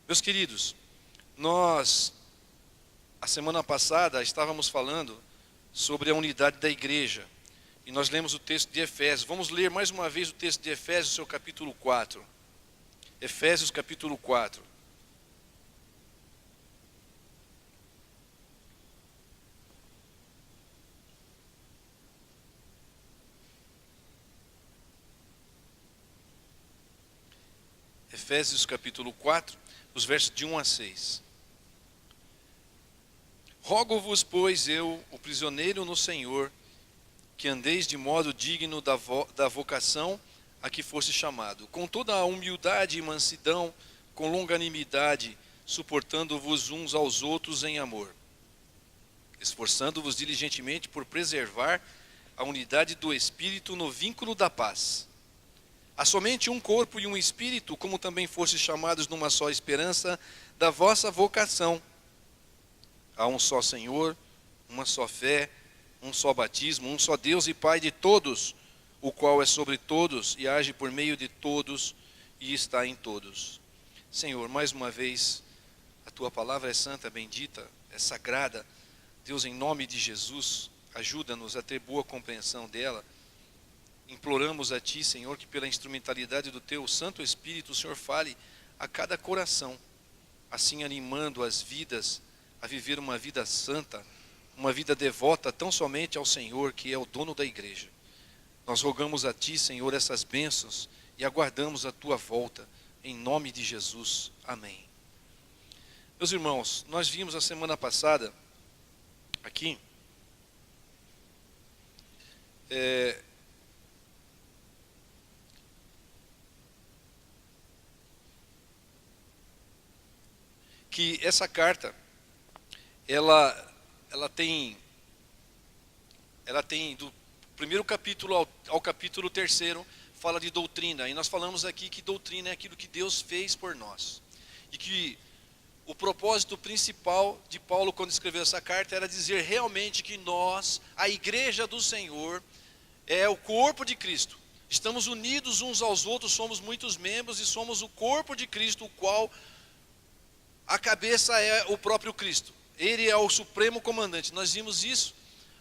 Meus queridos, nós, a semana passada, estávamos falando sobre a unidade da igreja. E nós lemos o texto de Efésios. Vamos ler mais uma vez o texto de Efésios, seu capítulo 4. Efésios, capítulo 4. Efésios, capítulo 4, os versos de 1 a 6. Rogo-vos, pois, eu, o prisioneiro no Senhor, que andeis de modo digno da vocação a que fosse chamado, com toda a humildade e mansidão, com longanimidade, suportando-vos uns aos outros em amor, esforçando-vos diligentemente por preservar a unidade do Espírito no vínculo da paz. Há somente um corpo e um Espírito, como também fostes chamados numa só esperança da vossa vocação. Há um só Senhor, uma só fé, um só batismo, um só Deus e Pai de todos, o qual é sobre todos e age por meio de todos e está em todos. Senhor, mais uma vez, a Tua palavra é santa, bendita, é sagrada. Deus, em nome de Jesus, ajuda-nos a ter boa compreensão dela. Imploramos a Ti, Senhor, que pela instrumentalidade do Teu Santo Espírito, o Senhor fale a cada coração, assim animando as vidas a viver uma vida santa, uma vida devota tão somente ao Senhor, que é o dono da igreja. Nós rogamos a Ti, Senhor, essas bênçãos e aguardamos a Tua volta, em nome de Jesus. Amém. Meus irmãos, nós vimos a semana passada, aqui, que essa carta, ela tem do primeiro capítulo ao capítulo 3º, fala de doutrina. E nós falamos aqui que doutrina é aquilo que Deus fez por nós. E que o propósito principal de Paulo, quando escreveu essa carta, era dizer realmente que nós, a igreja do Senhor, é o corpo de Cristo. Estamos unidos uns aos outros, somos muitos membros e somos o corpo de Cristo, o qual a cabeça é o próprio Cristo. Ele é o supremo comandante. Nós vimos isso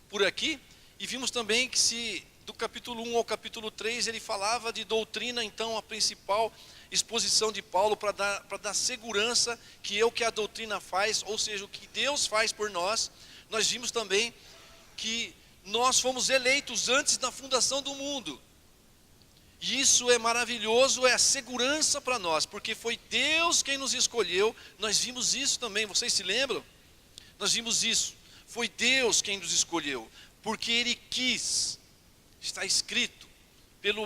por aqui e vimos também que do capítulo 1 ao capítulo 3 ele falava de doutrina, então a principal exposição de Paulo para dar segurança que é o que a doutrina faz, ou seja, o que Deus faz por nós. Nós vimos também que nós fomos eleitos antes da fundação do mundo. E isso é maravilhoso, é a segurança para nós, porque foi Deus quem nos escolheu. Nós vimos isso também, vocês se lembram? Nós vimos isso, foi Deus quem nos escolheu, porque Ele quis, está escrito,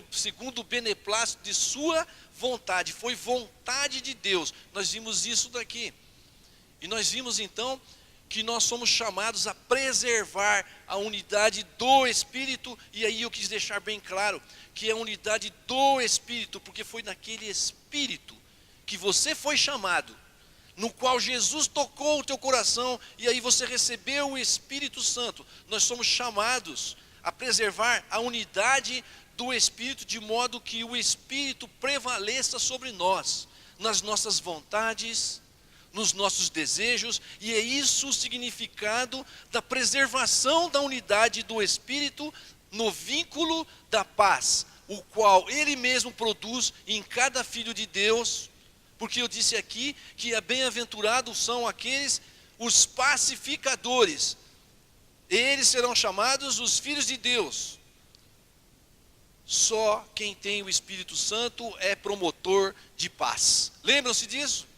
segundo o beneplácito de sua vontade, foi vontade de Deus. Nós vimos isso daqui, e nós vimos então que nós somos chamados a preservar a unidade do Espírito. E aí eu quis deixar bem claro que é a unidade do Espírito, porque foi naquele Espírito que você foi chamado, no qual Jesus tocou o teu coração, e aí você recebeu o Espírito Santo. Nós somos chamados a preservar a unidade do Espírito, de modo que o Espírito prevaleça sobre nós, nas nossas vontades, nos nossos desejos, e é isso o significado da preservação da unidade do Espírito no vínculo da paz, o qual Ele mesmo produz em cada filho de Deus. Porque eu disse aqui que bem-aventurados são aqueles, os pacificadores. Eles serão chamados os filhos de Deus. Só quem tem o Espírito Santo é promotor de paz. Lembram-se disso?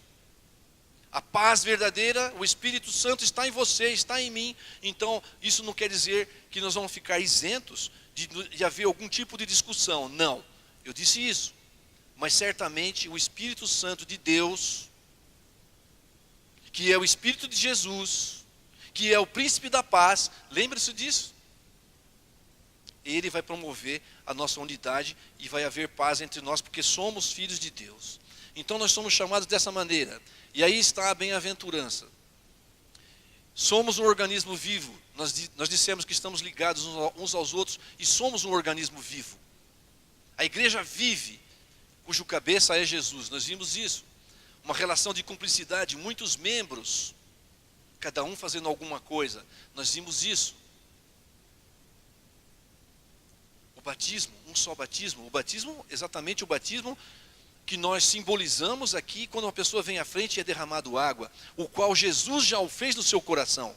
A paz verdadeira, o Espírito Santo está em você, está em mim. Então, isso não quer dizer que nós vamos ficar isentos de haver algum tipo de discussão. Não, eu disse isso. Mas certamente o Espírito Santo de Deus, que é o Espírito de Jesus, que é o príncipe da paz, lembre-se disso. Ele vai promover a nossa unidade e vai haver paz entre nós, porque somos filhos de Deus. Então nós somos chamados dessa maneira. E aí está a bem-aventurança. Somos um organismo vivo. Nós dissemos que estamos ligados uns aos outros e somos um organismo vivo. A igreja vive, cujo cabeça é Jesus. Nós vimos isso. uma relação de cumplicidade, muitos membros, cada um fazendo alguma coisa. Nós vimos isso. O batismo, um só batismo. O batismo, exatamente o batismo que nós simbolizamos aqui, quando uma pessoa vem à frente e é derramado água, o qual Jesus já o fez no seu coração.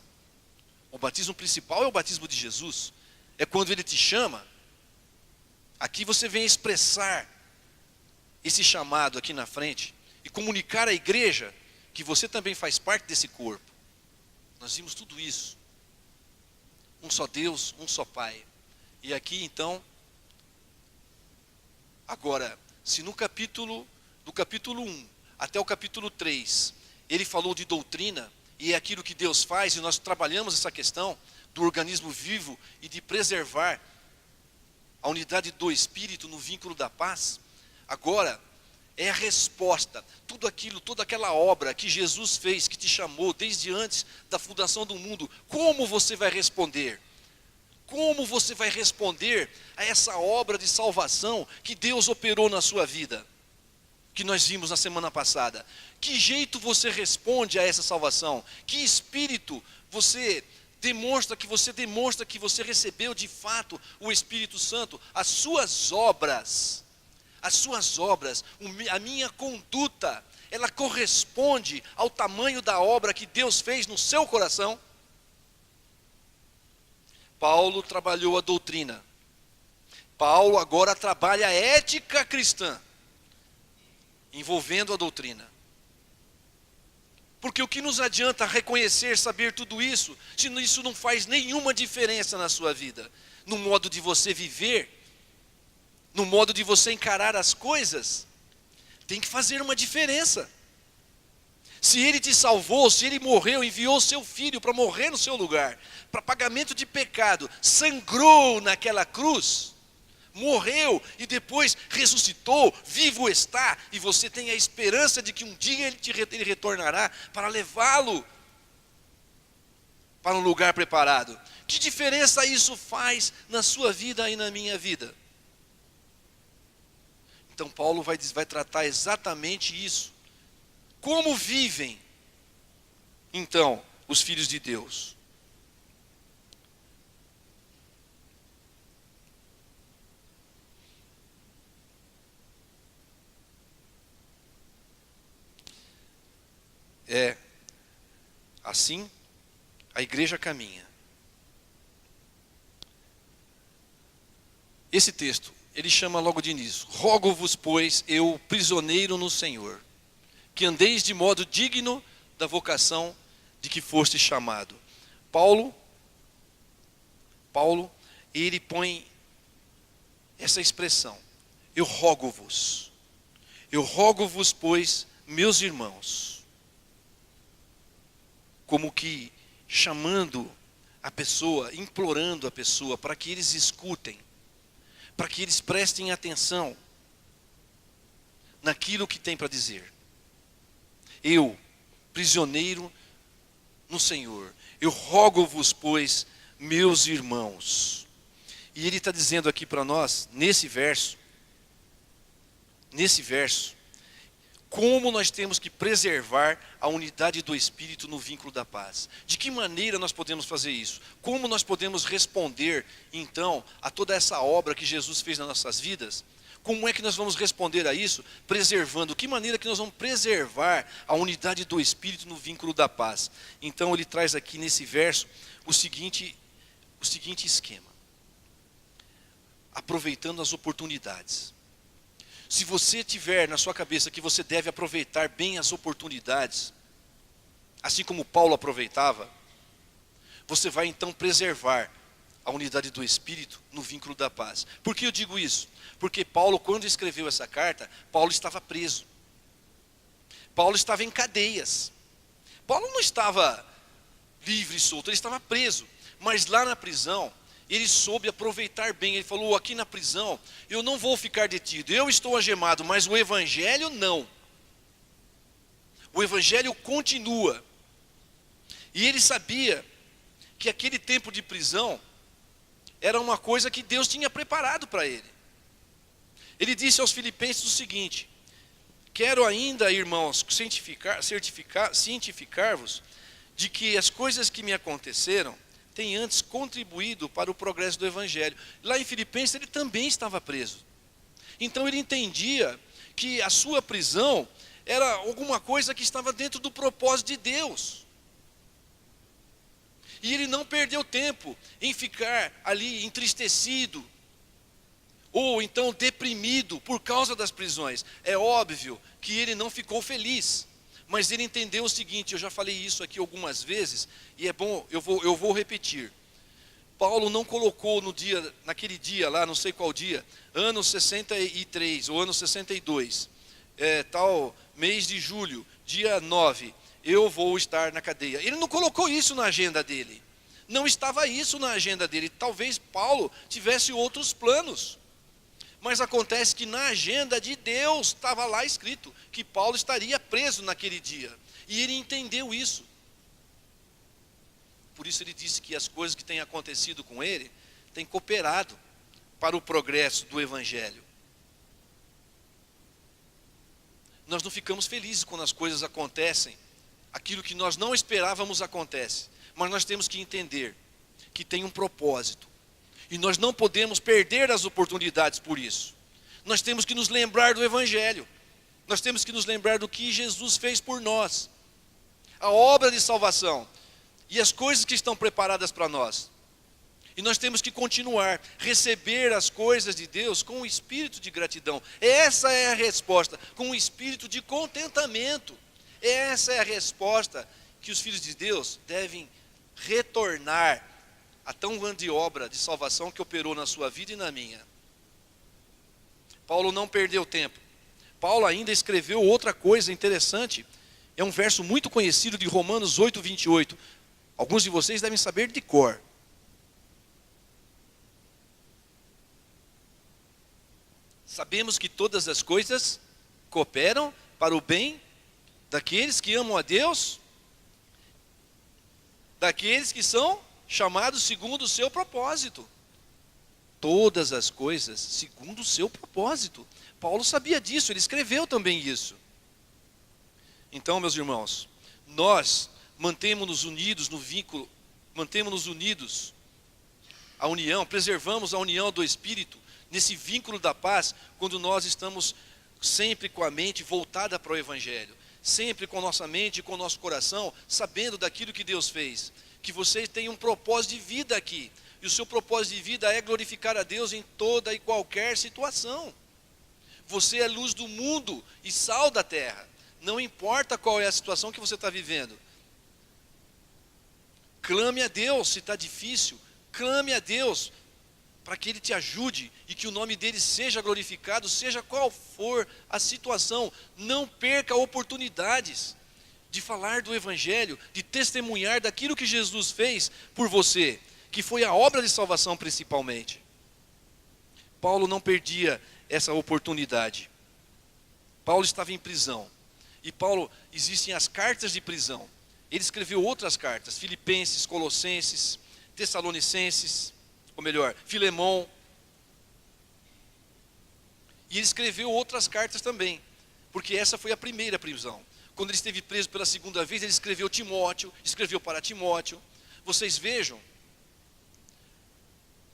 O batismo principal é o batismo de Jesus. É quando Ele te chama. Aqui você vem expressar esse chamado aqui na frente e comunicar à igreja que você também faz parte desse corpo. Nós vimos tudo isso. Um só Deus, um só Pai. E aqui então, agora, se do capítulo 1 até o capítulo 3, ele falou de doutrina, e é aquilo que Deus faz, e nós trabalhamos essa questão do organismo vivo e de preservar a unidade do Espírito no vínculo da paz. Agora, é a resposta, tudo aquilo, toda aquela obra que Jesus fez, que te chamou desde antes da fundação do mundo, como você vai responder? Como você vai responder a essa obra de salvação que Deus operou na sua vida? Que nós vimos na semana passada. Que jeito você responde a essa salvação? Que espírito você demonstra que você recebeu de fato o Espírito Santo? As suas obras, a minha conduta, ela corresponde ao tamanho da obra que Deus fez no seu coração? Paulo trabalhou a doutrina. Paulo agora trabalha a ética cristã, envolvendo a doutrina. Porque o que nos adianta reconhecer, saber tudo isso, se isso não faz nenhuma diferença na sua vida, no modo de você viver, no modo de você encarar as coisas? Tem que fazer uma diferença. Se Ele te salvou, se Ele morreu, enviou o seu Filho para morrer no seu lugar, para pagamento de pecado, sangrou naquela cruz, morreu e depois ressuscitou, vivo está, e você tem a esperança de que um dia Ele retornará para levá-lo para um lugar preparado. Que diferença isso faz na sua vida e na minha vida? Então Paulo vai tratar exatamente isso. Como vivem, então, os filhos de Deus? Assim, a igreja caminha. Esse texto, ele chama logo de início: rogo-vos, pois, eu, prisioneiro no Senhor, que andeis de modo digno da vocação de que foste chamado. Paulo, ele põe essa expressão: eu rogo-vos, pois, meus irmãos, como que chamando a pessoa, implorando a pessoa para que eles escutem, para que eles prestem atenção naquilo que tem para dizer. Eu, prisioneiro no Senhor, eu rogo-vos, pois, meus irmãos. E ele está dizendo aqui para nós, nesse verso, como nós temos que preservar a unidade do Espírito no vínculo da paz. De que maneira nós podemos fazer isso? Como nós podemos responder, então, a toda essa obra que Jesus fez nas nossas vidas? Como é que nós vamos responder a isso? Preservando. Que maneira que nós vamos preservar a unidade do Espírito no vínculo da paz? Então ele traz aqui nesse verso o seguinte esquema. Aproveitando as oportunidades. Se você tiver na sua cabeça que você deve aproveitar bem as oportunidades, assim como Paulo aproveitava, você vai então preservar a unidade do Espírito no vínculo da paz. Por que eu digo isso? Porque Paulo, quando escreveu essa carta, Paulo estava preso. Paulo estava em cadeias. Paulo não estava livre e solto, ele estava preso. Mas lá na prisão, ele soube aproveitar bem. Ele falou: aqui na prisão, eu não vou ficar detido. Eu estou algemado, mas o Evangelho não. O Evangelho continua. E ele sabia que aquele tempo de prisão era uma coisa que Deus tinha preparado para ele. Ele disse aos filipenses o seguinte: Quero ainda, irmãos, cientificar-vos de que as coisas que me aconteceram têm antes contribuído para o progresso do Evangelho. Lá em Filipenses ele também estava preso. Então ele entendia que a sua prisão era alguma coisa que estava dentro do propósito de Deus. E ele não perdeu tempo em ficar ali entristecido, ou então deprimido por causa das prisões. É óbvio que ele não ficou feliz, mas ele entendeu o seguinte, eu já falei isso aqui algumas vezes, e é bom, eu vou repetir. Paulo não colocou naquele dia lá, não sei qual dia, ano 63 ou ano 62, tal mês de julho, dia 9, eu vou estar na cadeia. Ele não colocou isso na agenda dele. Não estava isso na agenda dele. Talvez Paulo tivesse outros planos. Mas acontece que na agenda de Deus estava lá escrito que Paulo estaria preso naquele dia. E ele entendeu isso. Por isso ele disse que as coisas que têm acontecido com ele têm cooperado para o progresso do Evangelho. Nós não ficamos felizes quando as coisas acontecem. Aquilo que nós não esperávamos acontece. Mas nós temos que entender que tem um propósito. E nós não podemos perder as oportunidades por isso. Nós temos que nos lembrar do Evangelho. Nós temos que nos lembrar do que Jesus fez por nós. A obra de salvação. E as coisas que estão preparadas para nós. E nós temos que continuar, receber as coisas de Deus com um espírito de gratidão. Essa é a resposta, com um espírito de contentamento. Essa é a resposta que os filhos de Deus devem retornar a tão grande obra de salvação que operou na sua vida e na minha. Paulo não perdeu tempo. Paulo ainda escreveu outra coisa interessante. É um verso muito conhecido de Romanos 8, 28. Alguns de vocês devem saber de cor. Sabemos que todas as coisas cooperam para o bem daqueles que amam a Deus, daqueles que são chamados segundo o seu propósito. Todas as coisas segundo o seu propósito. Paulo sabia disso, ele escreveu também isso. Então, meus irmãos, nós mantemos-nos unidos no vínculo, mantemos-nos unidos, a união, preservamos a união do Espírito, nesse vínculo da paz, quando nós estamos sempre com a mente voltada para o Evangelho, sempre com a nossa mente e com o nosso coração, sabendo daquilo que Deus fez, que você tem um propósito de vida aqui, e o seu propósito de vida é glorificar a Deus em toda e qualquer situação. Você é luz do mundo e sal da terra, não importa qual é a situação que você está vivendo. Clame a Deus se está difícil, clame a Deus para que Ele te ajude e que o nome dEle seja glorificado, seja qual for a situação. Não perca oportunidades de falar do Evangelho, de testemunhar daquilo que Jesus fez por você, que foi a obra de salvação principalmente. Paulo não perdia essa oportunidade. Paulo estava em prisão. E Paulo, existem as cartas de prisão. Ele escreveu outras cartas, Filipenses, Colossenses, Tessalonicenses, ou melhor, Filemão. E ele escreveu outras cartas também, porque essa foi a primeira prisão. Quando ele esteve preso pela segunda vez, ele escreveu Timóteo, escreveu para Timóteo. Vocês vejam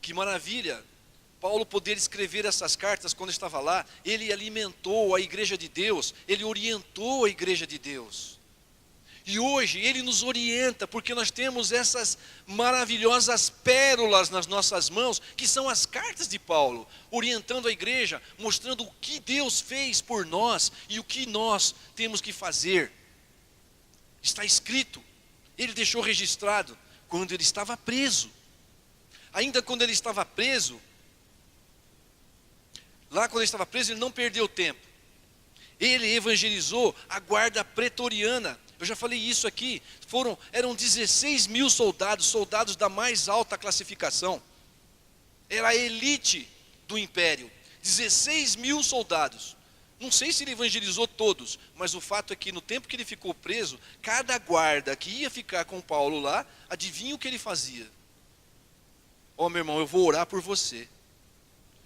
que maravilha, Paulo poder escrever essas cartas quando estava lá. Ele alimentou a igreja de Deus, ele orientou a igreja de Deus. E hoje ele nos orienta, porque nós temos essas maravilhosas pérolas nas nossas mãos, que são as cartas de Paulo, orientando a igreja, mostrando o que Deus fez por nós e o que nós temos que fazer. Está escrito, ele deixou registrado, quando ele estava preso. Ainda quando ele estava preso, lá quando ele estava preso, ele não perdeu tempo. Ele evangelizou a guarda pretoriana. Eu já falei isso aqui, eram 16 mil soldados, soldados da mais alta classificação. Era a elite do império, 16 mil soldados. Não sei se ele evangelizou todos, mas o fato é que no tempo que ele ficou preso, cada guarda que ia ficar com Paulo lá, adivinha o que ele fazia? Meu irmão, eu vou orar por você.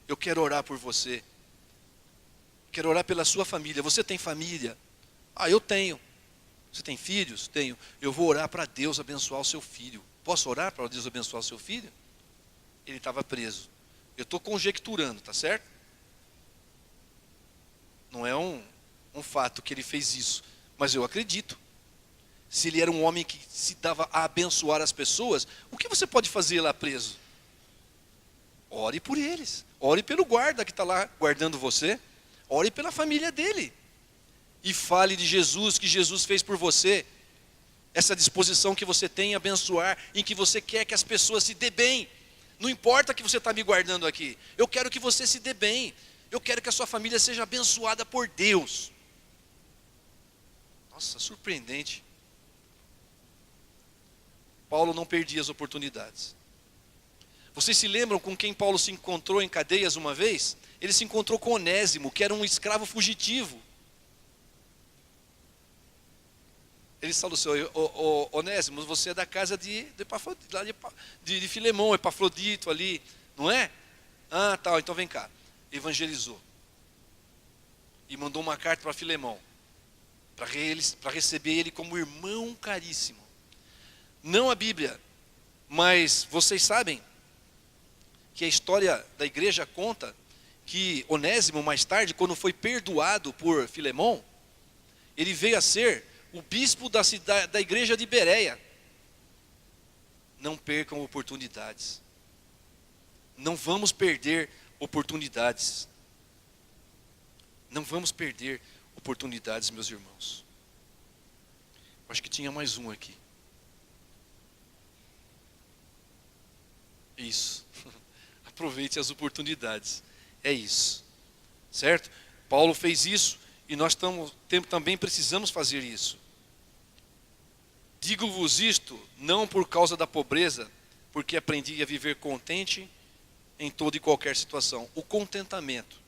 Eu quero orar por você. Quero orar pela sua família. Você tem família? Ah, eu tenho. Você tem filhos? Tenho. Eu vou orar para Deus abençoar o seu filho. Posso orar para Deus abençoar o seu filho? Ele estava preso. Eu estou conjecturando, tá certo? Não é um fato que ele fez isso, mas eu acredito. Se ele era um homem que se dava a abençoar as pessoas, o que você pode fazer lá preso? Ore por eles. Ore pelo guarda que está lá guardando você. Ore pela família dele. E fale de Jesus, que Jesus fez por você. Essa disposição que você tem em abençoar, em que você quer que as pessoas se dê bem. Não importa que você está me guardando aqui. Eu quero que você se dê bem. Eu quero que a sua família seja abençoada por Deus. Nossa, surpreendente. Paulo não perdia as oportunidades. Vocês se lembram com quem Paulo se encontrou em cadeias uma vez? Ele se encontrou com Onésimo, que era um escravo fugitivo. Ele falou assim: Onésimo, você é da casa de Filemão, Epafrodito ali, não é? Ah, tal, então vem cá. Evangelizou. E mandou uma carta para Filemão, para receber ele como irmão caríssimo. Não a Bíblia, mas vocês sabem que a história da igreja conta que Onésimo, mais tarde, quando foi perdoado por Filemão, ele veio a ser o bispo da igreja de Bereia. Não percam oportunidades. Não vamos perder oportunidades. Não vamos perder oportunidades, meus irmãos. Acho que tinha mais um aqui. Isso. Aproveite as oportunidades. É isso. Certo? Paulo fez isso e nós também precisamos fazer isso. Digo-vos isto, não por causa da pobreza, porque aprendi a viver contente em toda e qualquer situação. O contentamento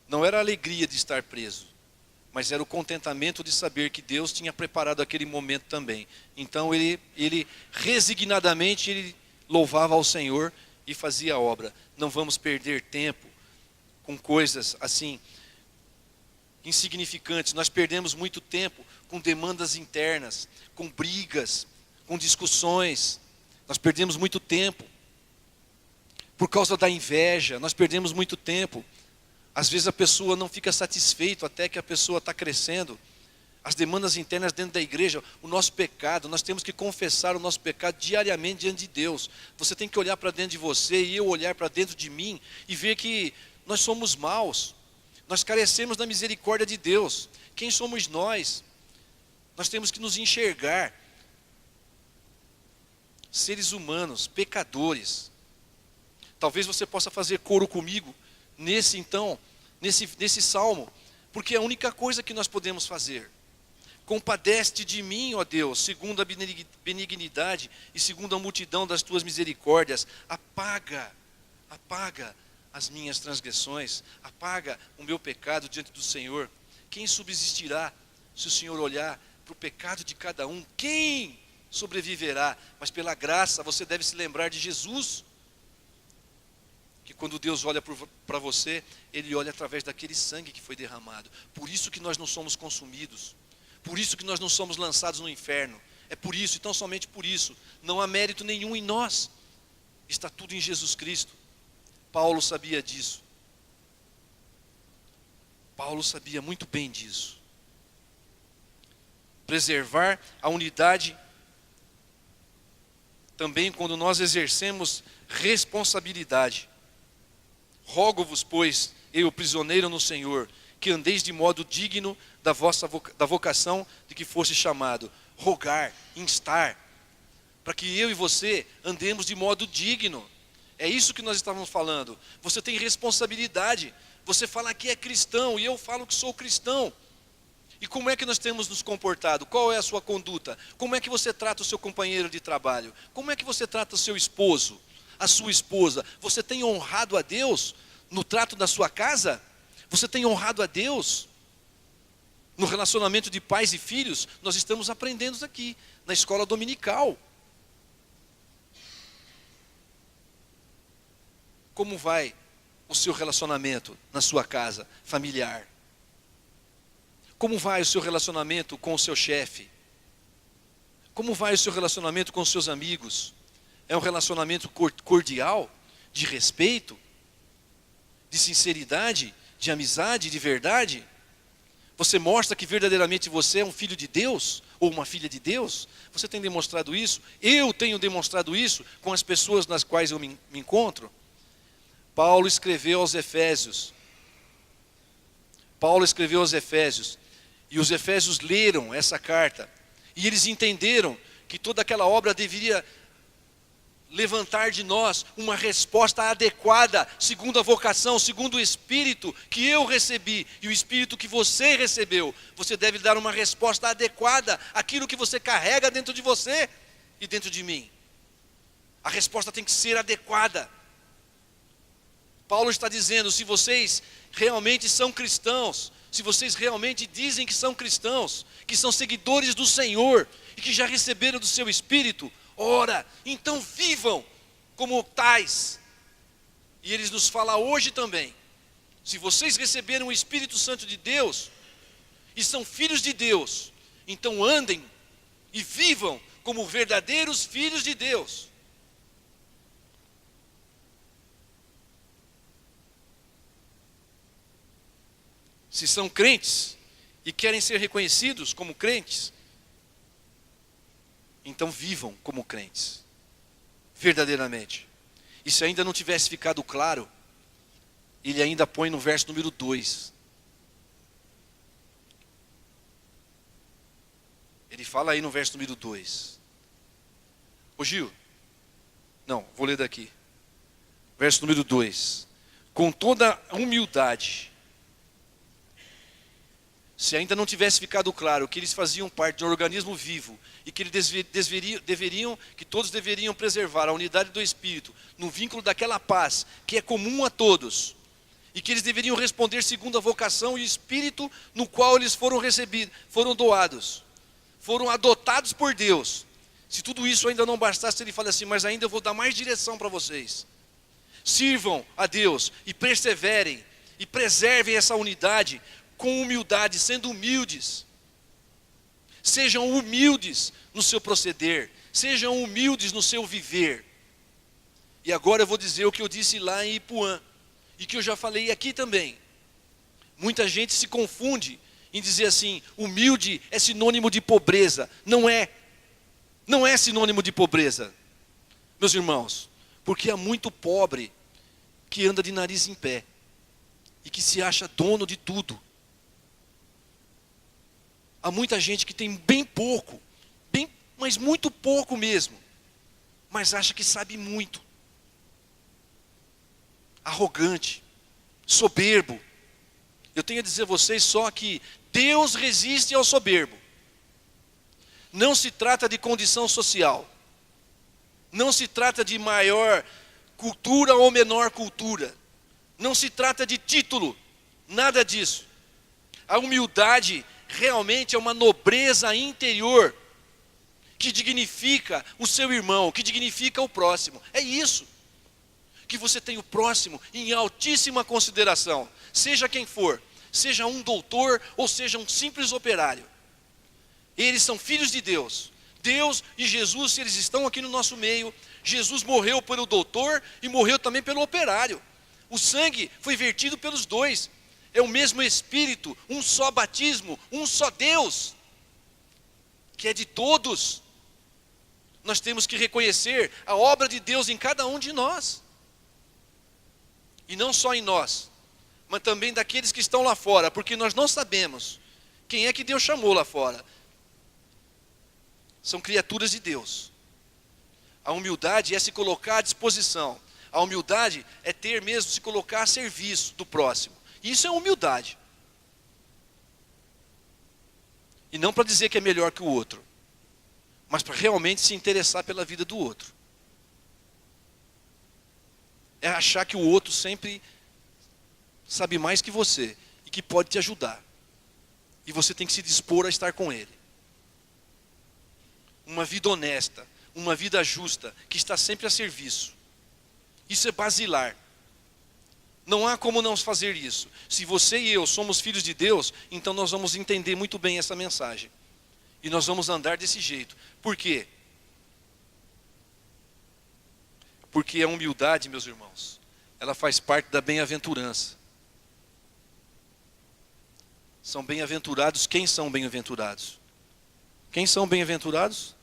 não era a alegria de estar preso, mas era o contentamento de saber que Deus tinha preparado aquele momento também. Então ele resignadamente ele louvava ao Senhor e fazia a obra. Não vamos perder tempo com coisas assim insignificantes. Nós perdemos muito tempo com demandas internas, com brigas, com discussões. Nós perdemos muito tempo por causa da inveja. Nós perdemos muito tempo. Às vezes a pessoa não fica satisfeita até que a pessoa está crescendo. As demandas internas dentro da igreja, o nosso pecado, nós temos que confessar o nosso pecado diariamente diante de Deus. Você tem que olhar para dentro de você e eu olhar para dentro de mim e ver que nós somos maus. Nós carecemos da misericórdia de Deus. Quem somos nós? Nós temos que nos enxergar seres humanos, pecadores. Talvez você possa fazer coro comigo nesse salmo, porque é a única coisa que nós podemos fazer. Compadece-te de mim, ó Deus, segundo a benignidade e segundo a multidão das tuas misericórdias. Apaga as minhas transgressões, apaga o meu pecado diante do Senhor. Quem subsistirá se o Senhor olhar para o pecado de cada um? Quem sobreviverá? Mas pela graça você deve se lembrar de Jesus, que quando Deus olha para você, Ele olha através daquele sangue que foi derramado. Por isso que nós não somos consumidos, por isso que nós não somos lançados no inferno. É por isso, e tão somente por isso, não há mérito nenhum em nós, está tudo em Jesus Cristo. Paulo sabia disso. Paulo sabia muito bem disso. Preservar a unidade também quando nós exercemos responsabilidade. Rogo-vos, pois, eu, prisioneiro no Senhor, que andeis de modo digno da vocação de que fosse chamado. Rogar, instar, para que eu e você andemos de modo digno. É isso que nós estávamos falando. Você tem responsabilidade. Você fala que é cristão e eu falo que sou cristão. E como é que nós temos nos comportado? Qual é a sua conduta? Como é que você trata o seu companheiro de trabalho? Como é que você trata o seu esposo, a sua esposa? Você tem honrado a Deus no trato da sua casa? Você tem honrado a Deus no relacionamento de pais e filhos? Nós estamos aprendendo aqui na escola dominical. Como vai o seu relacionamento na sua casa familiar? Como vai o seu relacionamento com o seu chefe? Como vai o seu relacionamento com os seus amigos? É um relacionamento cordial, de respeito, de sinceridade, de amizade, de verdade? Você mostra que verdadeiramente você é um filho de Deus ou uma filha de Deus? Você tem demonstrado isso? Eu tenho demonstrado isso com as pessoas nas quais eu me encontro? Paulo escreveu aos Efésios. E os Efésios leram essa carta. E eles entenderam que toda aquela obra deveria levantar de nós uma resposta adequada, segundo a vocação, segundo o Espírito que eu recebi e o Espírito que você recebeu. Você deve dar uma resposta adequada àquilo que você carrega dentro de você e dentro de mim. A resposta tem que ser adequada. Paulo está dizendo, se vocês realmente são cristãos, se vocês realmente dizem que são cristãos, que são seguidores do Senhor e que já receberam do seu Espírito, ora, então vivam como tais. E ele nos fala hoje também, se vocês receberam o Espírito Santo de Deus e são filhos de Deus, então andem e vivam como verdadeiros filhos de Deus. Se são crentes e querem ser reconhecidos como crentes, então vivam como crentes, verdadeiramente. E se ainda não tivesse ficado claro, ele ainda põe no verso número 2. Ele fala aí no verso número 2. Ô Gil, não, vou ler daqui. Verso número 2. Com toda humildade. Se ainda não tivesse ficado claro que eles faziam parte de um organismo vivo e que eles que todos deveriam preservar a unidade do Espírito no vínculo daquela paz que é comum a todos, e que eles deveriam responder segundo a vocação e o Espírito no qual eles foram recebidos, foram doados, foram adotados por Deus. Se tudo isso ainda não bastasse, ele fala assim, mas ainda eu vou dar mais direção para vocês. Sirvam a Deus e perseverem e preservem essa unidade com humildade, sendo humildes. Sejam humildes no seu proceder, sejam humildes no seu viver. E agora eu vou dizer o que eu disse lá em Ipuã, e que eu já falei aqui também. Muita gente se confunde em dizer assim, humilde é sinônimo de pobreza. Não é. Não é sinônimo de pobreza, meus irmãos. Porque há muito pobre que anda de nariz em pé e que se acha dono de tudo. Há muita gente que tem bem pouco, mas muito pouco mesmo, mas acha que sabe muito. Arrogante, soberbo. Eu tenho a dizer a vocês só que Deus resiste ao soberbo. Não se trata de condição social. Não se trata de maior cultura ou menor cultura. Não se trata de título, nada disso. A humildade realmente é uma nobreza interior que dignifica o seu irmão, que dignifica o próximo. É isso. Que você tem o próximo em altíssima consideração, seja quem for, seja um doutor ou seja um simples operário. Eles são filhos de Deus. Deus e Jesus, se eles estão aqui no nosso meio, Jesus morreu pelo doutor e morreu também pelo operário. O sangue foi vertido pelos dois. É o mesmo Espírito, um só batismo, um só Deus, que é de todos. Nós temos que reconhecer a obra de Deus em cada um de nós. E não só em nós, mas também daqueles que estão lá fora, porque nós não sabemos quem é que Deus chamou lá fora. São criaturas de Deus. A humildade é se colocar à disposição. A humildade é ter mesmo se colocar a serviço do próximo. Isso é humildade. E não para dizer que é melhor que o outro, mas para realmente se interessar pela vida do outro. É achar que o outro sempre sabe mais que você e que pode te ajudar. E você tem que se dispor a estar com ele. Uma vida honesta, uma vida justa, que está sempre a serviço. Isso é basilar. Não há como não fazer isso. Se você e eu somos filhos de Deus, então nós vamos entender muito bem essa mensagem. E nós vamos andar desse jeito. Por quê? Porque a humildade, meus irmãos, ela faz parte da bem-aventurança. São bem-aventurados. Quem são bem-aventurados? Quem são bem-aventurados?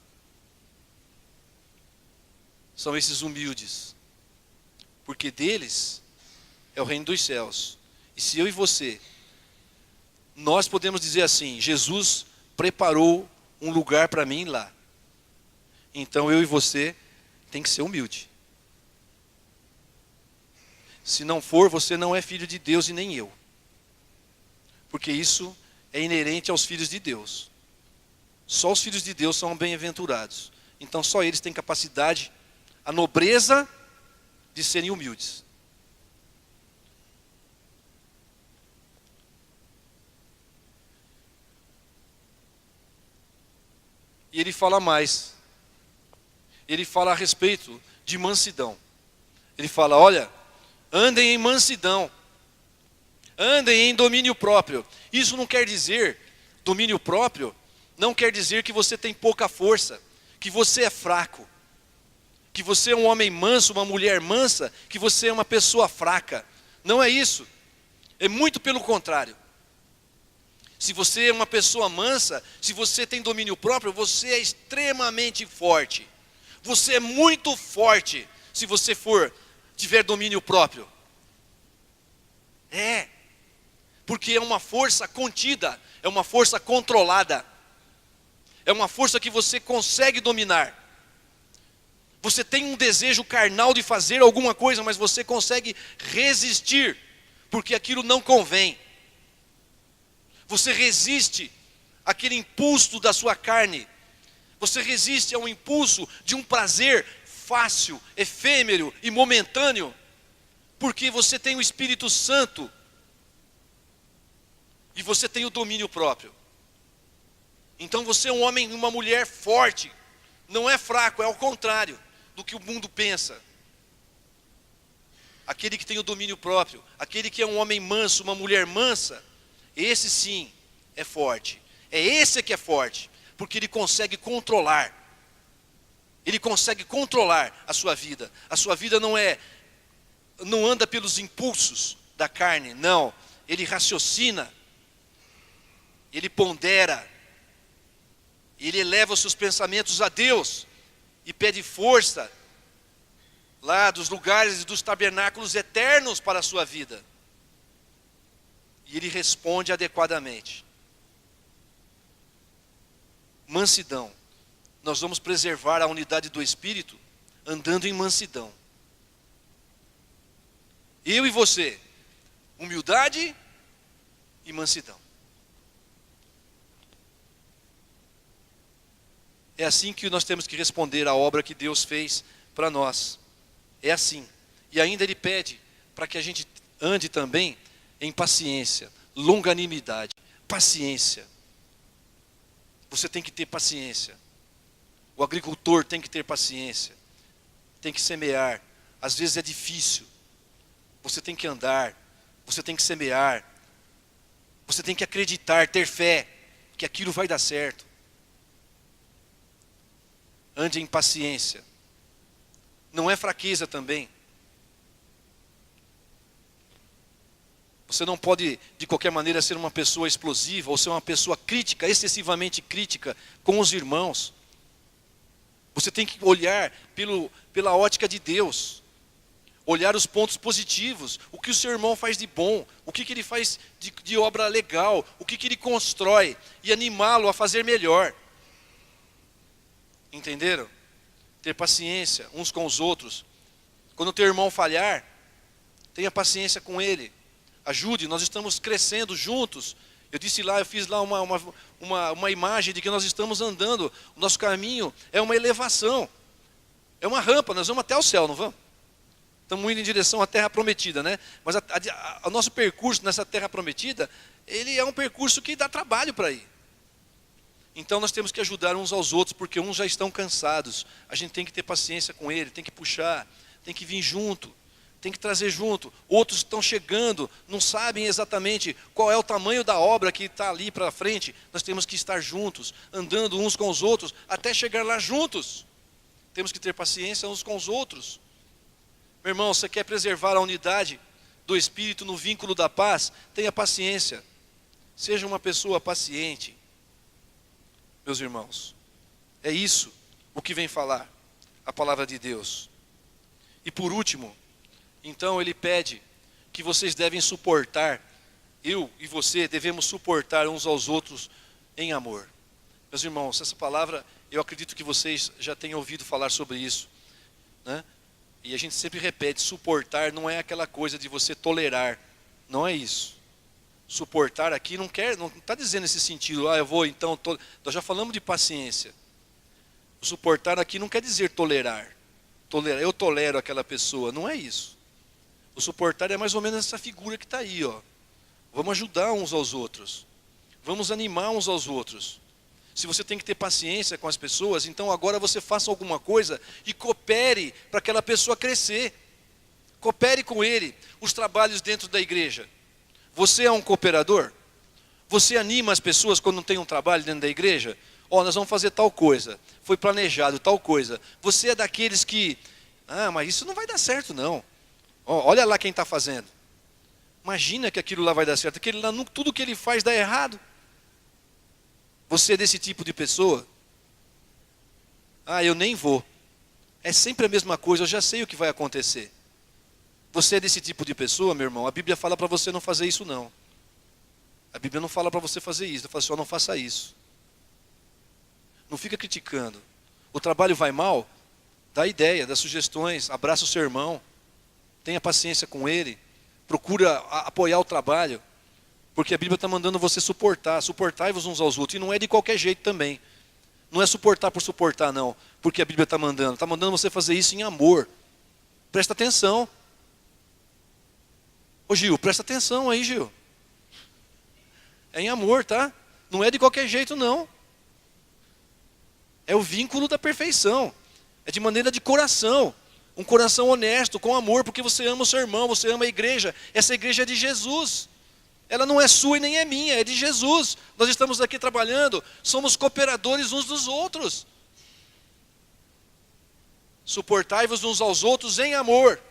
São esses humildes. Porque deles é o reino dos céus. E se eu e você, nós podemos dizer assim, Jesus preparou um lugar para mim lá. Então eu e você tem que ser humilde. Se não for, você não é filho de Deus e nem eu. Porque isso é inerente aos filhos de Deus. Só os filhos de Deus são bem-aventurados. Então só eles têm capacidade, a nobreza de serem humildes. E ele fala mais. Ele fala a respeito de mansidão. Ele fala, olha, andem em mansidão. Andem em domínio próprio. Isso não quer dizer, domínio próprio, não quer dizer que você tem pouca força, que você é fraco, que você é um homem manso, uma mulher mansa, que você é uma pessoa fraca. Não é isso. É muito pelo contrário. Se você é uma pessoa mansa, se você tem domínio próprio, você é extremamente forte. Você é muito forte se você tiver domínio próprio. Porque é uma força contida, é uma força controlada. É uma força que você consegue dominar. Você tem um desejo carnal de fazer alguma coisa, mas você consegue resistir, porque aquilo não convém. Você resiste àquele impulso da sua carne. Você resiste ao impulso de um prazer fácil, efêmero e momentâneo, porque você tem o Espírito Santo e você tem o domínio próprio. Então você é um homem e uma mulher forte, não é fraco, é ao contrário do que o mundo pensa. Aquele que tem o domínio próprio, aquele que é um homem manso, uma mulher mansa, esse sim é forte. É esse que é forte, porque ele consegue controlar. Ele consegue controlar a sua vida. A sua vida não anda pelos impulsos da carne, não. Ele raciocina, ele pondera, ele eleva os seus pensamentos a Deus e pede força lá dos lugares e dos tabernáculos eternos para a sua vida. E ele responde adequadamente. Mansidão. Nós vamos preservar a unidade do Espírito andando em mansidão. Eu e você, humildade e mansidão. É assim que nós temos que responder à obra que Deus fez para nós. É assim. E ainda Ele pede para que a gente ande também em paciência, longanimidade, paciência. Você tem que ter paciência. O agricultor tem que ter paciência. Tem que semear. Às vezes é difícil. Você tem que andar. Você tem que semear. Você tem que acreditar, ter fé, que aquilo vai dar certo. Ande em paciência. Não é fraqueza também. Você não pode, de qualquer maneira, ser uma pessoa explosiva ou ser uma pessoa crítica, excessivamente crítica com os irmãos. Você tem que olhar pela ótica de Deus. Olhar os pontos positivos. O que o seu irmão faz de bom. O que ele faz de obra legal. O que ele constrói. E animá-lo a fazer melhor. Entenderam? Ter paciência uns com os outros. Quando o teu irmão falhar, tenha paciência com ele. Ajude, nós estamos crescendo juntos. Eu fiz lá uma imagem de que nós estamos andando. O nosso caminho é uma elevação. É uma rampa, nós vamos até o céu, não vamos? Estamos indo em direção à terra prometida, né? Mas o nosso percurso nessa terra prometida, ele é um percurso que dá trabalho para ir. Então nós temos que ajudar uns aos outros, porque uns já estão cansados. A gente tem que ter paciência com ele, tem que puxar, tem que vir junto, tem que trazer junto. Outros estão chegando, não sabem exatamente qual é o tamanho da obra que está ali para frente. Nós temos que estar juntos, andando uns com os outros, até chegar lá juntos. Temos que ter paciência uns com os outros. Meu irmão, você quer preservar a unidade do Espírito no vínculo da paz? Tenha paciência. Seja uma pessoa paciente. Meus irmãos, é isso o que vem falar a palavra de Deus. E por último, então ele pede que vocês devem suportar, eu e você devemos suportar uns aos outros em amor. Meus irmãos, essa palavra, eu acredito que vocês já tenham ouvido falar sobre isso, né? E a gente sempre repete, suportar não é aquela coisa de você tolerar, não é isso. Suportar aqui não está dizendo nesse sentido, eu vou então, nós já falamos de paciência. Suportar aqui não quer dizer tolerar. Eu tolero aquela pessoa, não é isso. O suportar é mais ou menos essa figura que está aí, ó. Vamos ajudar uns aos outros. Vamos animar uns aos outros. Se você tem que ter paciência com as pessoas, então agora você faça alguma coisa e coopere para aquela pessoa crescer. Coopere com ele os trabalhos dentro da igreja. Você é um cooperador? Você anima as pessoas quando não tem um trabalho dentro da igreja? Nós vamos fazer tal coisa, foi planejado tal coisa. Você é daqueles que, mas isso não vai dar certo não. Olha lá quem está fazendo. Imagina que aquilo lá vai dar certo, aquele lá, tudo que ele faz dá errado. Você é desse tipo de pessoa? Eu nem vou. É sempre a mesma coisa, eu já sei o que vai acontecer. Você é desse tipo de pessoa, meu irmão? A Bíblia fala para você não fazer isso não. A Bíblia não fala para você fazer isso, ela fala assim, não faça isso. Não fica criticando. O trabalho vai mal? Dá ideia, dá sugestões, abraça o seu irmão, tenha paciência com ele, procura apoiar o trabalho, porque a Bíblia está mandando você suportai-vos uns aos outros, e não é de qualquer jeito também. Não é suportar por suportar não, porque a Bíblia está mandando você fazer isso em amor. Presta atenção. Ô Gil, presta atenção aí, Gil. É em amor, tá? Não é de qualquer jeito não. É o vínculo da perfeição. É de maneira de coração. Um coração honesto, com amor, porque você ama o seu irmão, você ama a igreja. Essa igreja é de Jesus. Ela não é sua e nem é minha, é de Jesus. Nós estamos aqui trabalhando, somos cooperadores uns dos outros. Suportai-vos uns aos outros em amor.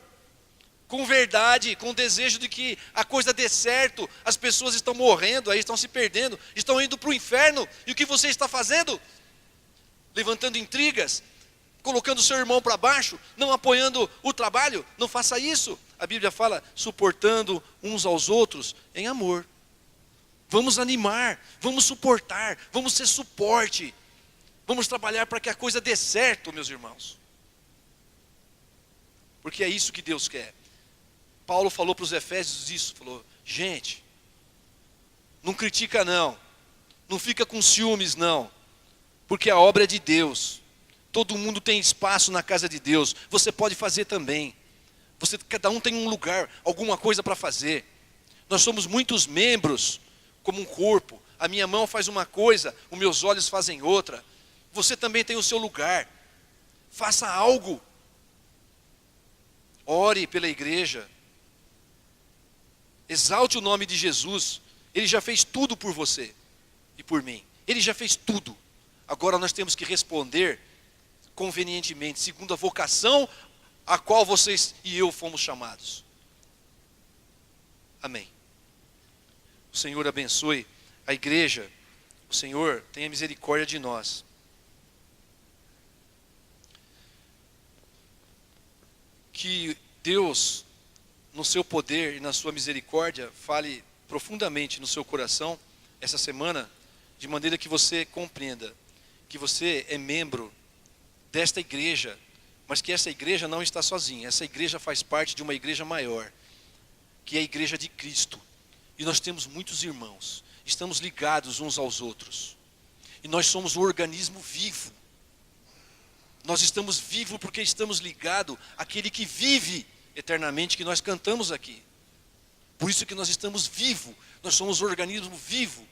Com verdade, com o desejo de que a coisa dê certo. As pessoas estão morrendo, aí estão se perdendo, estão indo para o inferno. E o que você está fazendo? Levantando intrigas, colocando seu irmão para baixo, não apoiando o trabalho, não faça isso. A Bíblia fala, suportando uns aos outros em amor. Vamos animar, vamos suportar, vamos ser suporte. Vamos trabalhar para que a coisa dê certo, meus irmãos. Porque é isso que Deus quer. Paulo falou para os Efésios isso, falou, gente, não critica não, não fica com ciúmes não. Porque a obra é de Deus. Todo mundo tem espaço na casa de Deus. Você pode fazer também. Cada um tem um lugar, alguma coisa para fazer. Nós somos muitos membros, como um corpo. A minha mão faz uma coisa, os meus olhos fazem outra. Você também tem o seu lugar. Faça algo. Ore pela igreja. Exalte o nome de Jesus. Ele já fez tudo por você e por mim. Ele já fez tudo. Agora nós temos que responder convenientemente, segundo a vocação a qual vocês e eu fomos chamados. Amém. O Senhor abençoe a igreja. O Senhor tenha misericórdia de nós. Que Deus, no seu poder e na sua misericórdia, fale profundamente no seu coração essa semana, de maneira que você compreenda que você é membro desta igreja, mas que essa igreja não está sozinha. Essa igreja faz parte de uma igreja maior, que é a igreja de Cristo. E nós temos muitos irmãos, estamos ligados uns aos outros. E nós somos um organismo vivo. Nós estamos vivos porque estamos ligados àquele que vive eternamente, que nós cantamos aqui. Por isso que nós estamos vivos, nós somos um organismo vivo.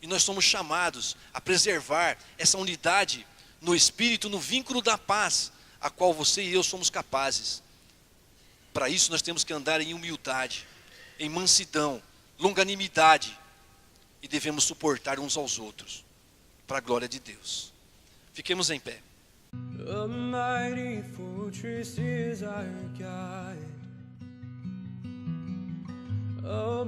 E nós somos chamados a preservar essa unidade no Espírito, no vínculo da paz, a qual você e eu somos capazes. Para isso nós temos que andar em humildade, em mansidão, longanimidade, e devemos suportar uns aos outros, para a glória de Deus. Fiquemos em pé. A mighty fortress is our God, a